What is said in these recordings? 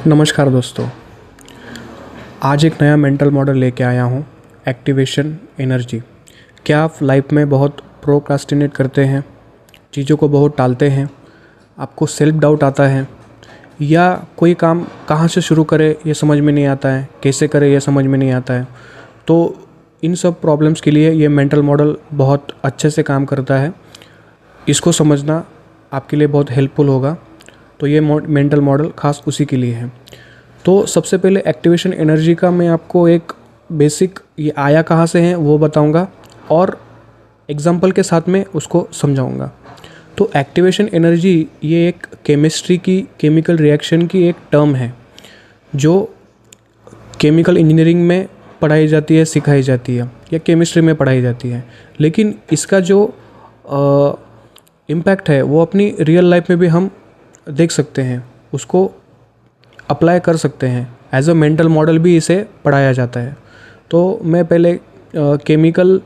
नमस्कार दोस्तों। आज एक नया मेंटल मॉडल लेके आया हूँ, एक्टिवेशन एनर्जी। क्या आप लाइफ में बहुत प्रोक्रास्टिनेट करते हैं, चीज़ों को बहुत टालते हैं, आपको सेल्फ डाउट आता है, या कोई काम कहाँ से शुरू करें ये समझ में नहीं आता है, कैसे करें ये समझ में नहीं आता है। तो इन सब प्रॉब्लम्स के लिए ये मेंटल मॉडल बहुत अच्छे से काम करता है। इसको समझना आपके लिए बहुत हेल्पफुल होगा। तो ये मेंटल मॉडल ख़ास उसी के लिए है। तो सबसे पहले एक्टिवेशन एनर्जी का मैं आपको एक बेसिक ये आया कहाँ से है वो बताऊंगा और एग्जांपल के साथ में उसको समझाऊंगा। तो एक्टिवेशन एनर्जी ये एक केमिस्ट्री की केमिकल रिएक्शन की एक टर्म है जो केमिकल इंजीनियरिंग में पढ़ाई जाती है, सिखाई जाती है या केमिस्ट्री में पढ़ाई जाती है। लेकिन इसका जो इम्पैक्ट है वो अपनी रियल लाइफ में भी हम देख सकते हैं, उसको अप्लाई कर सकते हैं। एज अ मेंटल मॉडल भी इसे पढ़ाया जाता है। तो मैं पहले केमिकल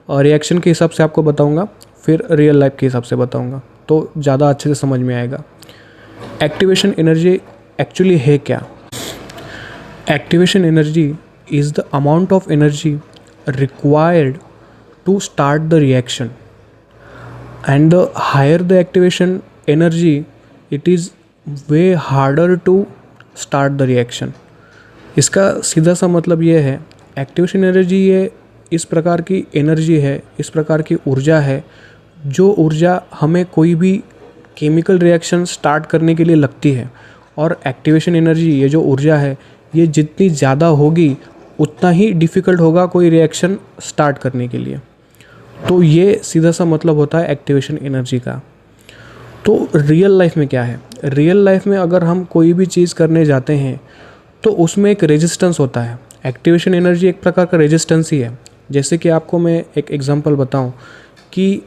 रिएक्शन के हिसाब से आपको बताऊंगा, फिर रियल लाइफ के हिसाब से बताऊंगा, तो ज़्यादा अच्छे से समझ में आएगा। एक्टिवेशन एनर्जी एक्चुअली है क्या? Activation energy is the amount of energy required to start the reaction, and the higher the activation energy it is way harder to start the reaction. इसका सीधा सा मतलब ये है, एक्टिवेशन एनर्जी ये इस प्रकार की एनर्जी है, इस प्रकार की ऊर्जा है, जो ऊर्जा हमें कोई भी केमिकल रिएक्शन स्टार्ट करने के लिए लगती है। और एक्टिवेशन एनर्जी ये जो ऊर्जा है, ये जितनी ज़्यादा होगी उतना ही डिफ़िकल्ट होगा कोई रिएक्शन स्टार्ट करने के लिए। तो ये सीधा सा मतलब होता है एक्टिवेशन एनर्जी का। तो रियल लाइफ में क्या है? रियल लाइफ में अगर हम कोई भी चीज़ करने जाते हैं तो उसमें एक रेजिस्टेंस होता है। एक्टिवेशन एनर्जी एक प्रकार का रेजिस्टेंस ही है। जैसे कि आपको मैं एक एग्जांपल बताऊं कि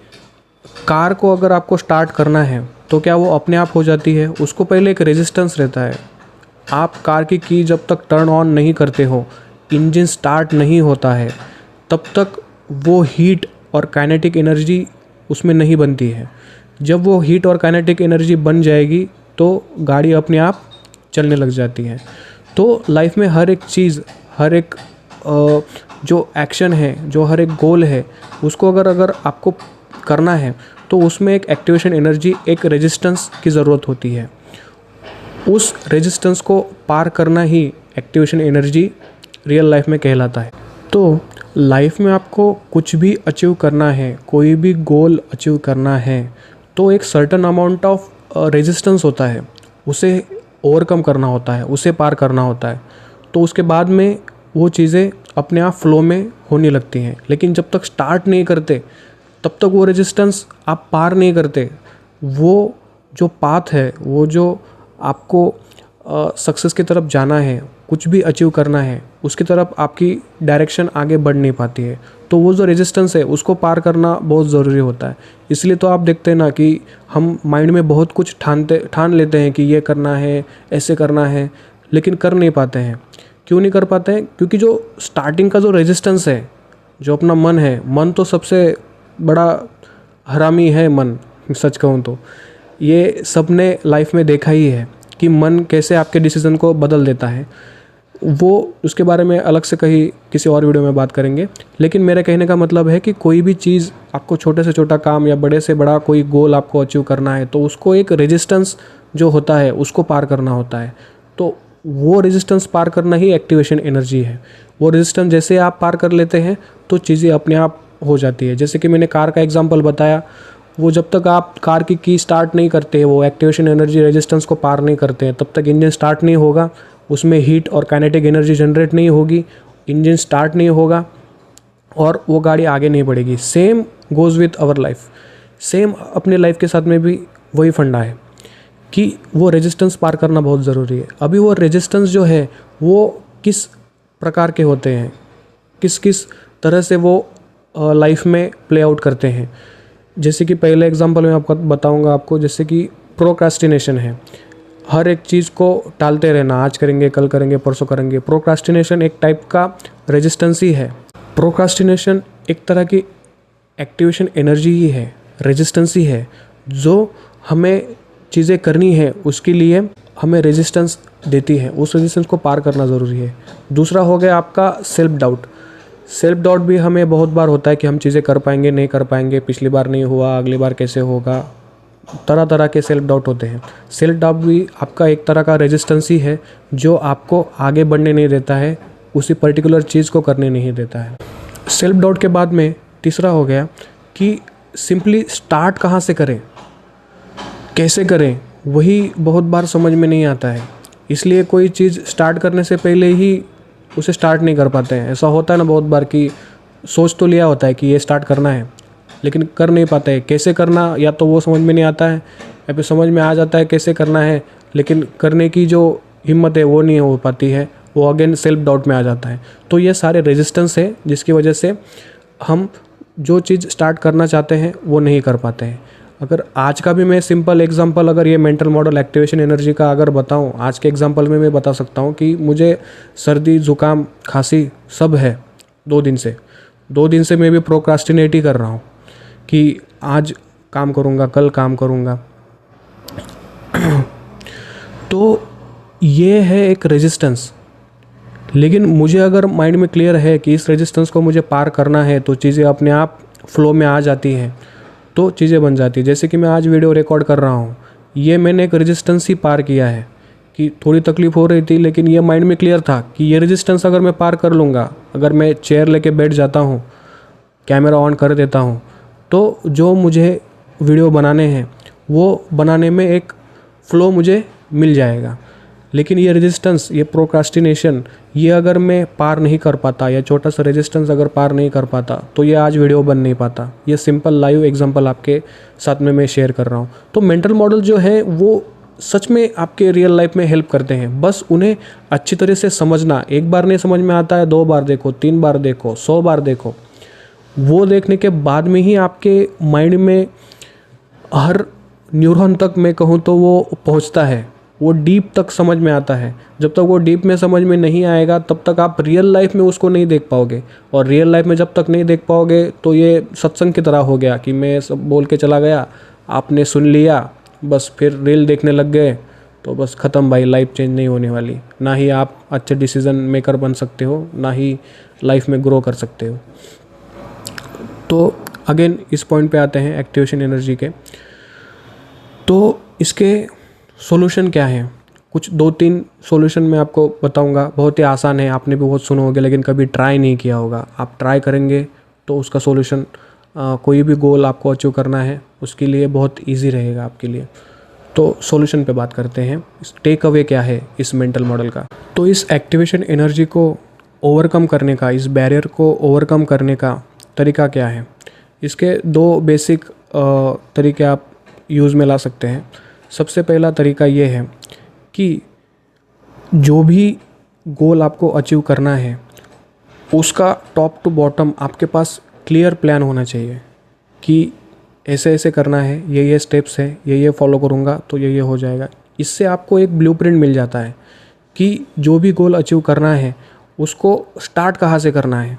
कार को अगर आपको स्टार्ट करना है तो क्या वो अपने आप हो जाती है? उसको पहले एक रेजिस्टेंस रहता है। आप कार की जब तक टर्न ऑन नहीं करते हो, इंजन स्टार्ट नहीं होता है, तब तक वो हीट और काइनेटिक एनर्जी उसमें नहीं बनती है। जब वो हीट और काइनेटिक एनर्जी बन जाएगी तो गाड़ी अपने आप चलने लग जाती है। तो लाइफ में हर एक चीज़, हर एक जो एक्शन है, जो हर एक गोल है, उसको अगर आपको करना है तो उसमें एक एक्टिवेशन एनर्जी, एक रेजिस्टेंस की ज़रूरत होती है। उस रेजिस्टेंस को पार करना ही एक्टिवेशन एनर्जी रियल लाइफ में कहलाता है। तो लाइफ में आपको कुछ भी अचीव करना है, कोई भी गोल अचीव करना है, तो एक सर्टेन अमाउंट ऑफ रेजिस्टेंस होता है, उसे ओवरकम करना होता है, उसे पार करना होता है। तो उसके बाद में वो चीज़ें अपने आप फ्लो में होने लगती हैं। लेकिन जब तक स्टार्ट नहीं करते तब तक वो रेजिस्टेंस आप पार नहीं करते। वो जो पाथ है, वो जो आपको सक्सेस की तरफ जाना है, कुछ भी अचीव करना है, उसकी तरफ आपकी डायरेक्शन आगे बढ़ नहीं पाती है। तो वो जो रेजिस्टेंस है उसको पार करना बहुत ज़रूरी होता है। इसलिए तो आप देखते हैं ना कि हम माइंड में बहुत कुछ ठान लेते हैं कि ये करना है, ऐसे करना है, लेकिन कर नहीं पाते हैं। क्यों नहीं कर पाते हैं? क्योंकि जो स्टार्टिंग का जो रेजिस्टेंस है, जो अपना मन है, मन तो सबसे बड़ा हरामी है मन। सच कहूँ तो ये सबने लाइफ में देखा ही है कि मन कैसे आपके डिसीज़न को बदल देता है। वो उसके बारे में अलग से किसी और वीडियो में बात करेंगे। लेकिन मेरे कहने का मतलब है कि कोई भी चीज़ आपको, छोटे से छोटा काम या बड़े से बड़ा कोई गोल आपको अचीव करना है, तो उसको एक रेजिस्टेंस जो होता है उसको पार करना होता है। तो वो रेजिस्टेंस पार करना ही एक्टिवेशन एनर्जी है। वो रेजिस्टेंस जैसे आप पार कर लेते हैं तो चीज़ें अपने आप हो जाती है। जैसे कि मैंने कार का एग्जांपल बताया, वो जब तक आप कार की स्टार्ट नहीं करते, वो एक्टिवेशन एनर्जी रेजिस्टेंस को पार नहीं करते हैं, तब तक इंजन स्टार्ट नहीं होगा, उसमें हीट और काइनेटिक एनर्जी जनरेट नहीं होगी, इंजन स्टार्ट नहीं होगा और वो गाड़ी आगे नहीं बढ़ेगी। Same goes with our life. Same अपने लाइफ के साथ में भी वही फंडा है कि वो रेजिस्टेंस पार करना बहुत ज़रूरी है। अभी वो रेजिस्टेंस जो है वो किस प्रकार के होते हैं, किस किस तरह से वो लाइफ में प्ले आउट करते हैं। जैसे कि पहले एग्जांपल मैं आपको बताऊंगा आपको, जैसे कि प्रोक्रास्टिनेशन है। हर एक चीज़ को टालते रहना, आज करेंगे, कल करेंगे, परसों करेंगे। प्रोक्रास्टिनेशन एक टाइप का रेजिस्टेंस ही है। प्रोक्रास्टिनेशन एक तरह की एक्टिवेशन एनर्जी ही है, रेजिस्टेंस ही है, जो हमें चीज़ें करनी है उसके लिए हमें रेजिस्टेंस देती है, उस रेजिस्टेंस को पार करना ज़रूरी है। दूसरा हो गया आपका सेल्फ डाउट। सेल्फ डाउट भी हमें बहुत बार होता है कि हम चीज़ें कर पाएंगे नहीं कर पाएंगे, पिछली बार नहीं हुआ, अगली बार कैसे होगा, तरह तरह के सेल्फ डाउट होते हैं। सेल्फ डाउट भी आपका एक तरह का रेजिस्टेंस ही है जो आपको आगे बढ़ने नहीं देता है, उसी पर्टिकुलर चीज़ को करने नहीं देता है। सेल्फ डाउट के बाद में तीसरा हो गया कि सिंपली स्टार्ट कहाँ से करें, कैसे करें, वही बहुत बार समझ में नहीं आता है। इसलिए कोई चीज़ स्टार्ट करने से पहले ही उसे स्टार्ट नहीं कर पाते हैं। ऐसा होता है ना बहुत बार कि सोच तो लिया होता है कि ये स्टार्ट करना है, लेकिन कर नहीं पाते हैं। कैसे करना, या तो वो समझ में नहीं आता है या फिर समझ में आ जाता है कैसे करना है, लेकिन करने की जो हिम्मत है वो नहीं हो पाती है, वो अगेन सेल्फ डाउट में आ जाता है। तो ये सारे रेजिस्टेंस है जिसकी वजह से हम जो चीज़ स्टार्ट करना चाहते हैं वो नहीं कर पाते हैं। अगर आज का भी मैं सिंपल एग्जांपल, अगर ये मेंटल मॉडल एक्टिवेशन एनर्जी का अगर बताऊं, आज के एग्जांपल में मैं बता सकता हूं कि मुझे सर्दी ज़ुकाम खांसी सब है 2 दिन से मैं भी प्रोक्रास्टिनेट ही कर रहा हूं कि आज काम करूंगा, कल काम करूंगा। तो ये है एक रेजिस्टेंस। लेकिन मुझे अगर माइंड में क्लियर है कि इस रेजिस्टेंस को मुझे पार करना है तो चीज़ें अपने आप फ्लो में आ जाती हैं, तो चीज़ें बन जाती है। जैसे कि मैं आज वीडियो रिकॉर्ड कर रहा हूँ, ये मैंने एक रेजिस्टेंस ही पार किया है कि थोड़ी तकलीफ़ हो रही थी, लेकिन ये माइंड में क्लियर था कि ये रेजिस्टेंस अगर मैं पार कर लूँगा, अगर मैं चेयर लेके बैठ जाता हूँ, कैमरा ऑन कर देता हूँ, तो जो मुझे वीडियो बनाने हैं वो बनाने में एक फ़्लो मुझे मिल जाएगा। लेकिन ये रेजिस्टेंस, ये प्रोक्रास्टिनेशन, ये अगर मैं पार नहीं कर पाता, या छोटा सा रेजिस्टेंस अगर पार नहीं कर पाता, तो ये आज वीडियो बन नहीं पाता। ये सिंपल लाइव एग्जांपल आपके साथ में मैं शेयर कर रहा हूँ। तो मेंटल मॉडल जो है वो सच में आपके रियल लाइफ में हेल्प करते हैं। बस उन्हें अच्छी तरह से समझना, एक बार नहीं समझ में आता है, 2 बार देखो, 3 बार देखो, 100 बार देखो। वो देखने के बाद में ही आपके माइंड में हर न्यूरॉन तक मैं कहूँ तो वो पहुँचता है, वो डीप तक समझ में आता है। जब तक वो डीप में समझ में नहीं आएगा तब तक आप रियल लाइफ में उसको नहीं देख पाओगे। और रियल लाइफ में जब तक नहीं देख पाओगे तो ये सत्संग की तरह हो गया कि मैं सब बोल के चला गया, आपने सुन लिया, बस फिर रील देखने लग गए, तो बस ख़त्म भाई, लाइफ चेंज नहीं होने वाली। ना ही आप अच्छे डिसीज़न मेकर बन सकते हो, ना ही लाइफ में ग्रो कर सकते हो। तो अगेन इस पॉइंट पे आते हैं एक्टिवेशन एनर्जी के। तो इसके सॉल्यूशन क्या है? कुछ 2-3 सॉल्यूशन मैं आपको बताऊंगा। बहुत ही आसान है, आपने भी बहुत सुना होगा लेकिन कभी ट्राई नहीं किया होगा। आप ट्राई करेंगे तो उसका सॉल्यूशन, कोई भी गोल आपको अचीव करना है उसके लिए बहुत इजी रहेगा आपके लिए। तो सॉल्यूशन पे बात करते हैं। टेक अवे क्या है इस मेंटल मॉडल का? तो इस एक्टिवेशन एनर्जी को ओवरकम करने का, इस बैरियर को ओवरकम करने का तरीका क्या है? इसके 2 बेसिक तरीके आप यूज़ में ला सकते हैं। सबसे पहला तरीका ये है कि जो भी गोल आपको अचीव करना है उसका टॉप टू बॉटम आपके पास क्लियर प्लान होना चाहिए कि ऐसे ऐसे करना है, ये स्टेप्स है, ये फॉलो करूँगा तो ये हो जाएगा। इससे आपको एक ब्लूप्रिंट मिल जाता है कि जो भी गोल अचीव करना है उसको स्टार्ट कहाँ से करना है।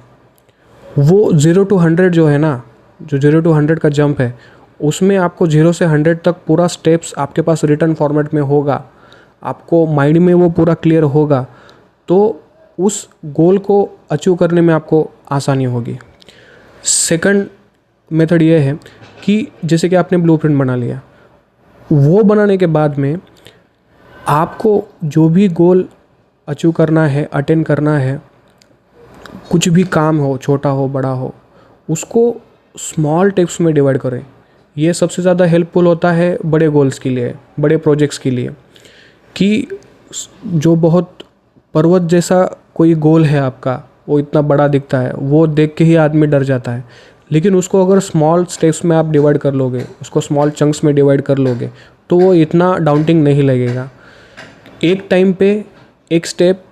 वो 0 to 100 जो है ना, जो 0 to 100 का जंप है, उसमें आपको 0 से 100 तक पूरा स्टेप्स आपके पास रिटर्न फॉर्मेट में होगा, आपको माइंड में वो पूरा क्लियर होगा, तो उस गोल को अचीव करने में आपको आसानी होगी। सेकंड मेथड ये है कि जैसे कि आपने ब्लूप्रिंट बना लिया, वो बनाने के बाद में आपको जो भी गोल अचीव करना है, अटेंड करना है, कुछ भी काम हो, छोटा हो बड़ा हो, उसको स्मॉल टिप्स में डिवाइड करें। ये सबसे ज़्यादा हेल्पफुल होता है बड़े गोल्स के लिए, बड़े प्रोजेक्ट्स के लिए। कि जो बहुत पर्वत जैसा कोई गोल है आपका, वो इतना बड़ा दिखता है, वो देख के ही आदमी डर जाता है। लेकिन उसको अगर स्मॉल स्टेप्स में आप डिवाइड कर लोगे, उसको स्मॉल चंक्स में डिवाइड कर लोगे, तो वो इतना डाउंटिंग नहीं लगेगा। एक टाइम पे एक स्टेप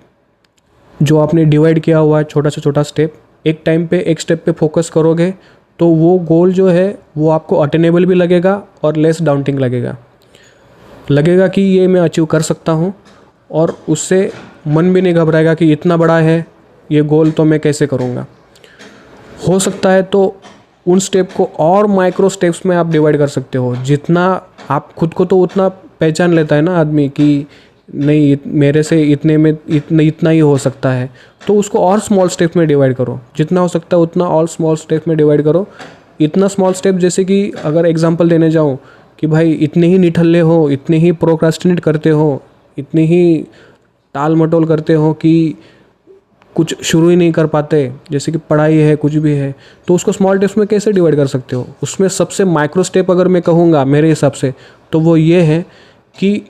जो आपने डिवाइड किया हुआ है, छोटा से छोटा स्टेप, एक टाइम पे एक स्टेप पे फोकस करोगे तो वो गोल जो है वो आपको अटेनेबल भी लगेगा और लेस डाउंटिंग लगेगा कि ये मैं अचीव कर सकता हूँ। और उससे मन भी नहीं घबराएगा कि इतना बड़ा है ये गोल, तो मैं कैसे करूँगा। हो सकता है तो उन स्टेप को और माइक्रो स्टेप्स में आप डिवाइड कर सकते हो। जितना आप खुद को तो उतना पहचान लेता है ना आदमी कि नहीं मेरे से इतने में इतना ही हो सकता है, तो उसको और स्मॉल स्टेप में डिवाइड करो, जितना हो सकता है उतना और स्मॉल स्टेप में डिवाइड करो। इतना स्मॉल स्टेप जैसे कि अगर एग्जांपल देने जाऊँ कि भाई इतने ही निठल्ले हो, इतने ही प्रोक्रास्टिनेट करते हो, इतनी ही टाल मटोल करते हो कि कुछ शुरू ही नहीं कर पाते, जैसे कि पढ़ाई है कुछ भी है, तो उसको स्मॉल स्टेप्स में कैसे डिवाइड कर सकते हो? उसमें सबसे माइक्रो स्टेप अगर मैं कहूँगा मेरे हिसाब से तो वो ये है कि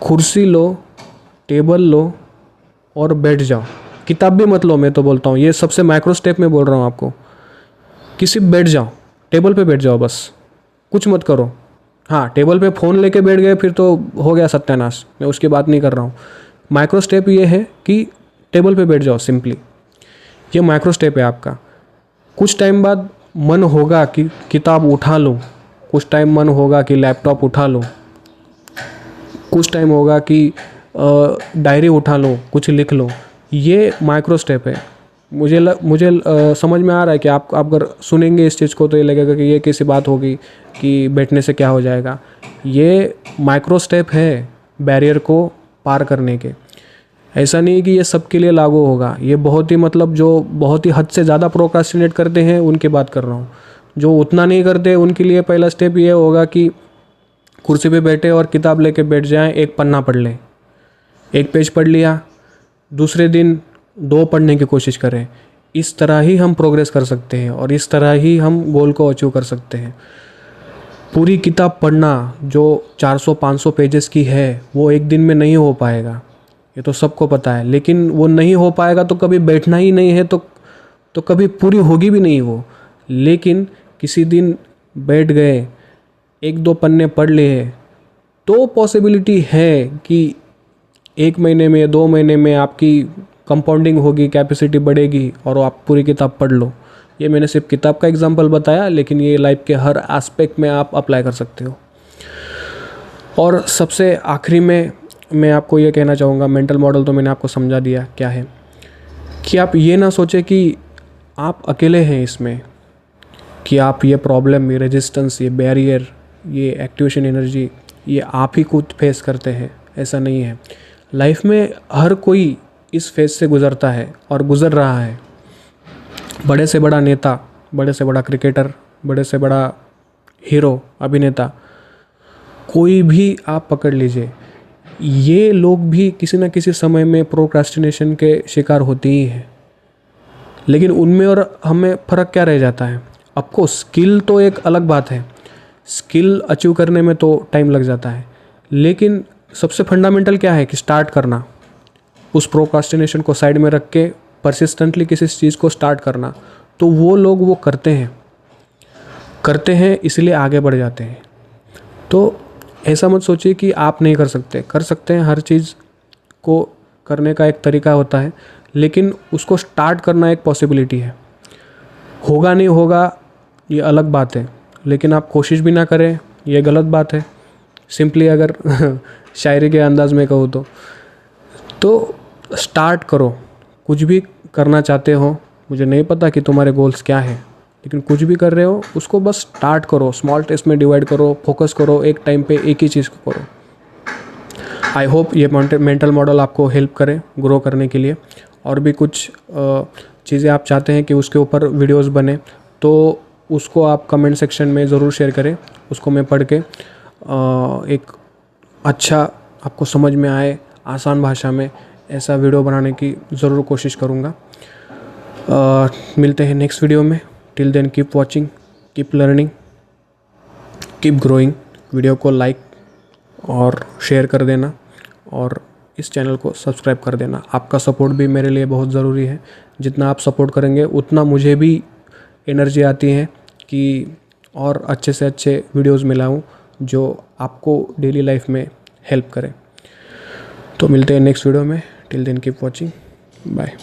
कुर्सी लो, टेबल लो और बैठ जाओ। किताब भी मत लो, मैं तो बोलता हूँ ये सबसे माइक्रो स्टेप में बोल रहा हूँ आपको कि सिर्फ बैठ जाओ, टेबल पे बैठ जाओ, बस कुछ मत करो। हाँ, टेबल पे फ़ोन लेके बैठ गए फिर तो हो गया सत्यानाश, मैं उसकी बात नहीं कर रहा हूँ। माइक्रो स्टेप ये है कि टेबल पे बैठ जाओ सिंपली, ये माइक्रो स्टेप है आपका। कुछ टाइम बाद मन होगा कि किताब उठा लूँ, कुछ टाइम मन होगा कि लैपटॉप उठा लूँ, कुछ टाइम होगा कि डायरी उठा लो, कुछ लिख लो। ये माइक्रो स्टेप है। मुझे समझ में आ रहा है कि आप अगर सुनेंगे इस चीज़ को तो ये लगेगा कि ये कैसी बात होगी कि बैठने से क्या हो जाएगा। ये माइक्रो स्टेप है बैरियर को पार करने के। ऐसा नहीं कि ये सबके लिए लागू होगा, ये बहुत ही मतलब जो बहुत ही हद से ज़्यादा प्रोक्रास्टिनेट करते हैं उनकी बात कर रहा हूँ। जो उतना नहीं करते उनके लिए पहला स्टेप ये होगा कि कुर्सी पे बैठे और किताब लेके बैठ जाएं, एक पन्ना पढ़ लें, एक पेज पढ़ लिया, दूसरे दिन 2 पढ़ने की कोशिश करें। इस तरह ही हम प्रोग्रेस कर सकते हैं और इस तरह ही हम गोल को अचीव कर सकते हैं। पूरी किताब पढ़ना जो 400-500 पेजेस की है वो एक दिन में नहीं हो पाएगा, ये तो सबको पता है। लेकिन वो नहीं हो पाएगा तो कभी बैठना ही नहीं है तो कभी पूरी होगी भी नहीं वो। लेकिन किसी दिन बैठ गए, 1-2 पन्ने पढ़ लिए तो पॉसिबिलिटी है कि 1 महीने में 2 महीने में आपकी कंपाउंडिंग होगी, कैपेसिटी बढ़ेगी और आप पूरी किताब पढ़ लो। ये मैंने सिर्फ किताब का एग्जांपल बताया, लेकिन ये लाइफ के हर एस्पेक्ट में आप अप्लाई कर सकते हो। और सबसे आखिरी में मैं आपको ये कहना चाहूँगा, मेंटल मॉडल तो मैंने आपको समझा दिया क्या है, कि आप ये ना सोचें कि आप अकेले हैं इसमें, कि आप ये प्रॉब्लम, ये रेजिस्टेंस, ये बैरियर, ये एक्टिवेशन एनर्जी ये आप ही खुद फेस करते हैं। ऐसा नहीं है। लाइफ में हर कोई इस फेज से गुज़रता है और गुज़र रहा है। बड़े से बड़ा नेता, बड़े से बड़ा क्रिकेटर, बड़े से बड़ा हीरो, अभिनेता, कोई भी आप पकड़ लीजिए, ये लोग भी किसी न किसी समय में प्रोक्रास्टिनेशन के शिकार होते ही हैं। लेकिन उनमें और हमें फ़र्क क्या रह जाता है? आपको स्किल तो एक अलग बात है, स्किल अचीव करने में तो टाइम लग जाता है, लेकिन सबसे फंडामेंटल क्या है कि स्टार्ट करना, उस प्रोक्रास्टिनेशन को साइड में रख के परसिस्टेंटली किसी चीज़ को स्टार्ट करना। तो वो लोग वो करते हैं इसलिए आगे बढ़ जाते हैं। तो ऐसा मत सोचिए कि आप नहीं कर सकते हैं। हर चीज़ को करने का एक तरीका होता है, लेकिन उसको स्टार्ट करना एक पॉसिबिलिटी है। होगा नहीं होगा ये अलग बात है, लेकिन आप कोशिश भी ना करें ये गलत बात है। सिंपली अगर शायरी के अंदाज में कहूँ तो स्टार्ट करो। कुछ भी करना चाहते हो, मुझे नहीं पता कि तुम्हारे गोल्स क्या हैं, लेकिन कुछ भी कर रहे हो उसको बस स्टार्ट करो, स्मॉल टेस्ट में डिवाइड करो, फोकस करो, एक टाइम पे एक ही चीज़ को करो। आई होप ये मेंटल मॉडल आपको हेल्प करे ग्रो करने के लिए। और भी कुछ चीज़ें आप चाहते हैं कि उसके ऊपर वीडियोस बने तो उसको आप कमेंट सेक्शन में ज़रूर शेयर करें। उसको मैं पढ़ के एक अच्छा आपको समझ में आए आसान भाषा में ऐसा वीडियो बनाने की ज़रूर कोशिश करूँगा। मिलते हैं नेक्स्ट वीडियो में। Till then keep watching, keep learning, keep growing. Video को लाइक और शेयर कर देना और इस चैनल को सब्सक्राइब कर देना। आपका सपोर्ट भी मेरे लिए बहुत ज़रूरी है। जितना आप सपोर्ट करेंगे उतना मुझे भी एनर्जी आती है कि और अच्छे से अच्छे वीडियोस मिलाऊं जो आपको डेली लाइफ में हेल्प करें। तो मिलते हैं नेक्स्ट वीडियो में। Till then keep watching, bye.